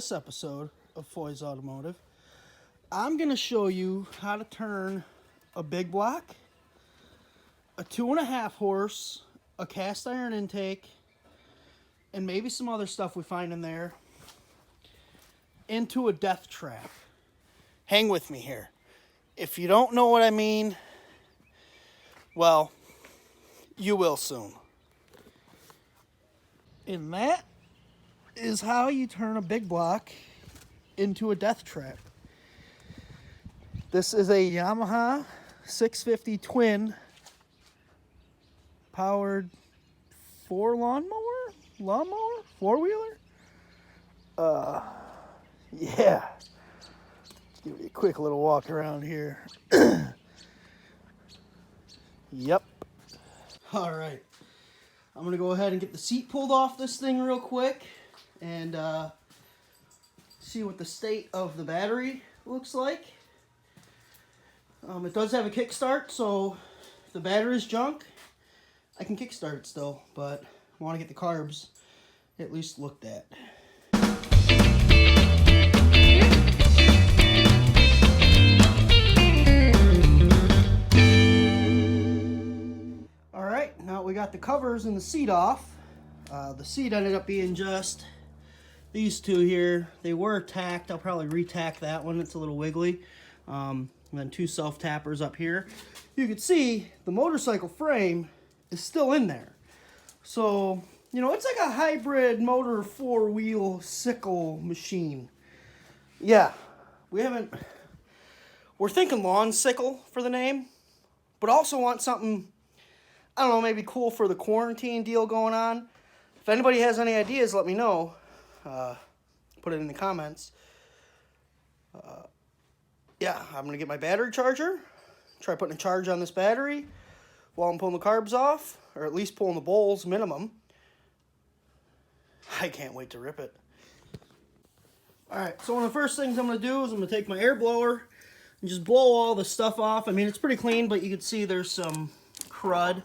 this episode of Foy's Automotive, I'm going to show you how to turn a big block, a 2.5 horse, a cast iron intake, and maybe some other stuff we find in there into a death trap. Hang with me here. If you don't know what I mean, well, you will soon. And that is how you turn a big block into a death trap. This is a Yamaha 650 twin powered lawnmower, four-wheeler. Yeah. Give you a quick little walk around here. Yep. All right. I'm gonna go ahead and get the seat pulled off this thing real quick and see what the state of the battery looks like. It does have a kickstart, so if the battery's junk, I can kickstart it still, but I want to get the carbs at least looked at. Alright, now we got the covers and the seat off. The seat ended up being just these two here. They were tacked. I'll probably re-tack that one. It's a little wiggly. And then two self-tappers up here. You can see the motorcycle frame is still in there. So, you know, it's like a hybrid motor four-wheel sickle machine. Yeah, we're thinking lawnsickle for the name, but also want something, I don't know, maybe cool for the quarantine deal going on. If anybody has any ideas, let me know. Put it in the comments. Yeah, I'm going to get my battery charger, try putting a charge on this battery while I'm pulling the carbs off, or at least pulling the bowls minimum. I can't wait to rip it. Alright, so one of the first things I'm going to do is I'm going to take my air blower and just blow all the stuff off. I mean, it's pretty clean, but you can see there's some crud.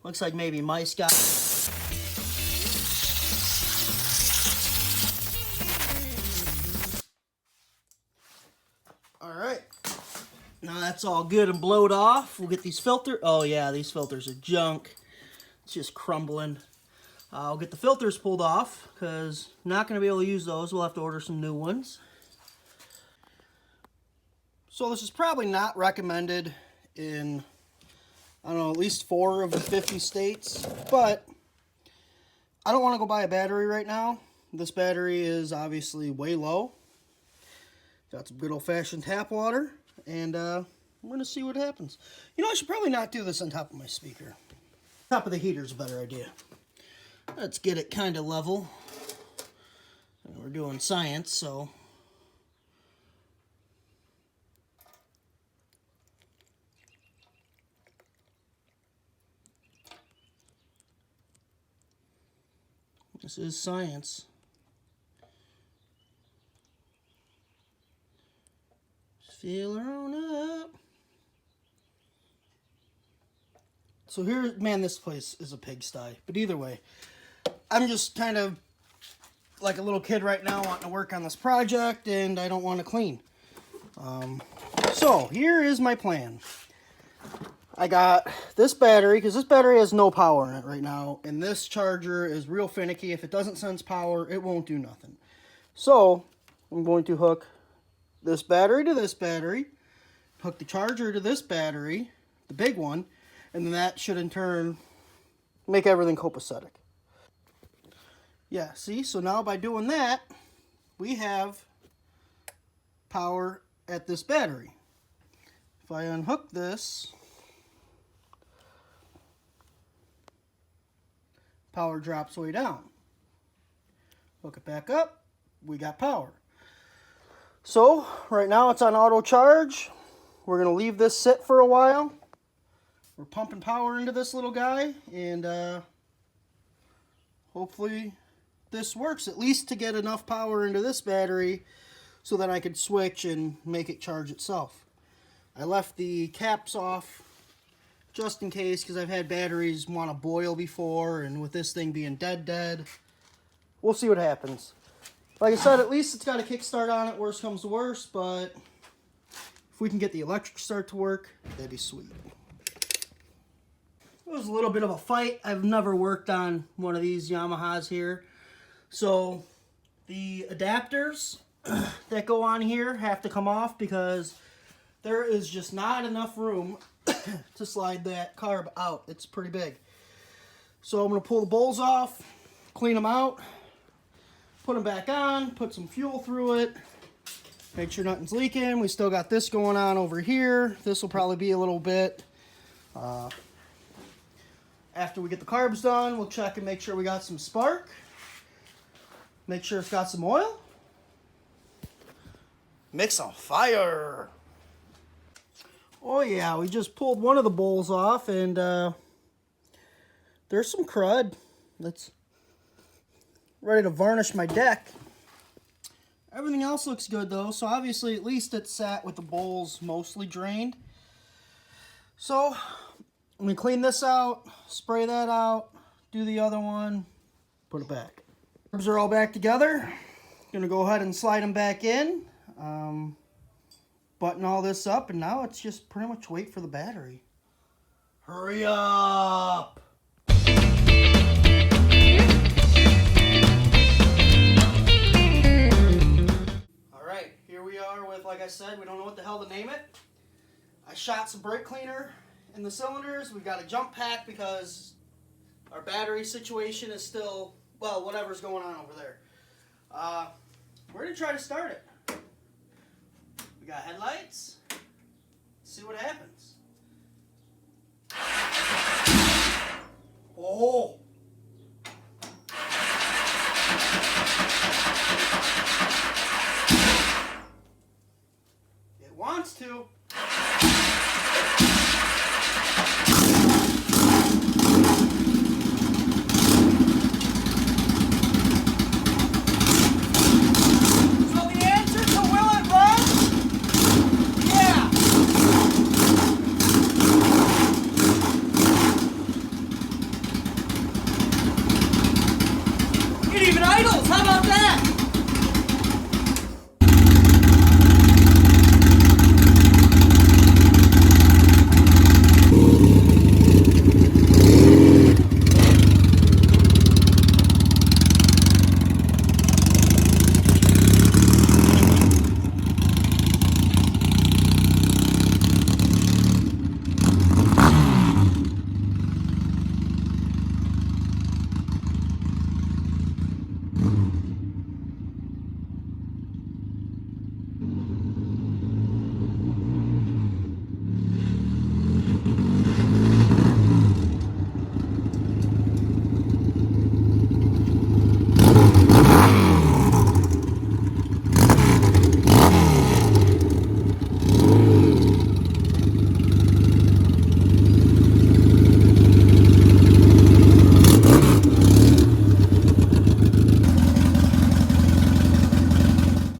Looks like maybe mice got it. Alright, now that's all good and blowed off. We'll get these filters. Oh yeah, these filters are junk. It's just crumbling. I'll get the filters pulled off because I'm not going to be able to use those. We'll have to order some new ones. So this is probably not recommended in, I don't know, at least 4 of the 50 states. But I don't want to go buy a battery right now. This battery is obviously way low. Got some good old-fashioned tap water, and we're going to see what happens. You know, I should probably not do this on top of my speaker. Top of the heater's a better idea. Let's get it kind of level. We're doing science, so... This is science. Fill her on up. So here, man, this place is a pigsty. But either way, I'm just kind of like a little kid right now wanting to work on this project, and I don't want to clean. So here is my plan. I got this battery, because this battery has no power in it right now, and this charger is real finicky. If it doesn't sense power, it won't do nothing. So I'm going to hook this battery to this battery, hook the charger to this battery, the big one, and then that should in turn make everything copacetic. Yeah, see? So now by doing that, we have power at this battery. If I unhook this, power drops way down. Hook it back up, we got power. So, right now it's on auto charge. We're going to leave this sit for a while. We're pumping power into this little guy, and hopefully this works, at least to get enough power into this battery so that I could switch and make it charge itself. I left the caps off just in case, because I've had batteries want to boil before, and with this thing being dead, we'll see what happens. Like I said, at least it's got a kickstart on it, worst comes to worst, but if we can get the electric start to work, that'd be sweet. It was a little bit of a fight. I've never worked on one of these Yamahas here. So the adapters that go on here have to come off because there is just not enough room to slide that carb out. It's pretty big. So I'm going to pull the bowls off, clean them out, put them back on, put some fuel through it, make sure nothing's leaking. We still got this going on over here. This will probably be a little bit. After we get the carbs done, we'll check and make sure we got some spark. Make sure it's got some oil. Mix on fire. Oh yeah, we just pulled one of the bowls off and there's some crud that's ready to varnish my deck. Everything else looks good though, so obviously at least it's sat with the bowls mostly drained. So I'm going to clean this out, spray that out, do the other one, put it back. Carbs are all back together. Going to go ahead and slide them back in, button all this up, and now it's just pretty much wait for the battery. Hurry up! Alright, here we are with, like I said, we don't know what the hell to name it. I shot some brake cleaner in the cylinders. We've got a jump pack because our battery situation is still, well, whatever's going on over there. We're going to try to start it. We got headlights. Let's see what happens. Oh! It wants to.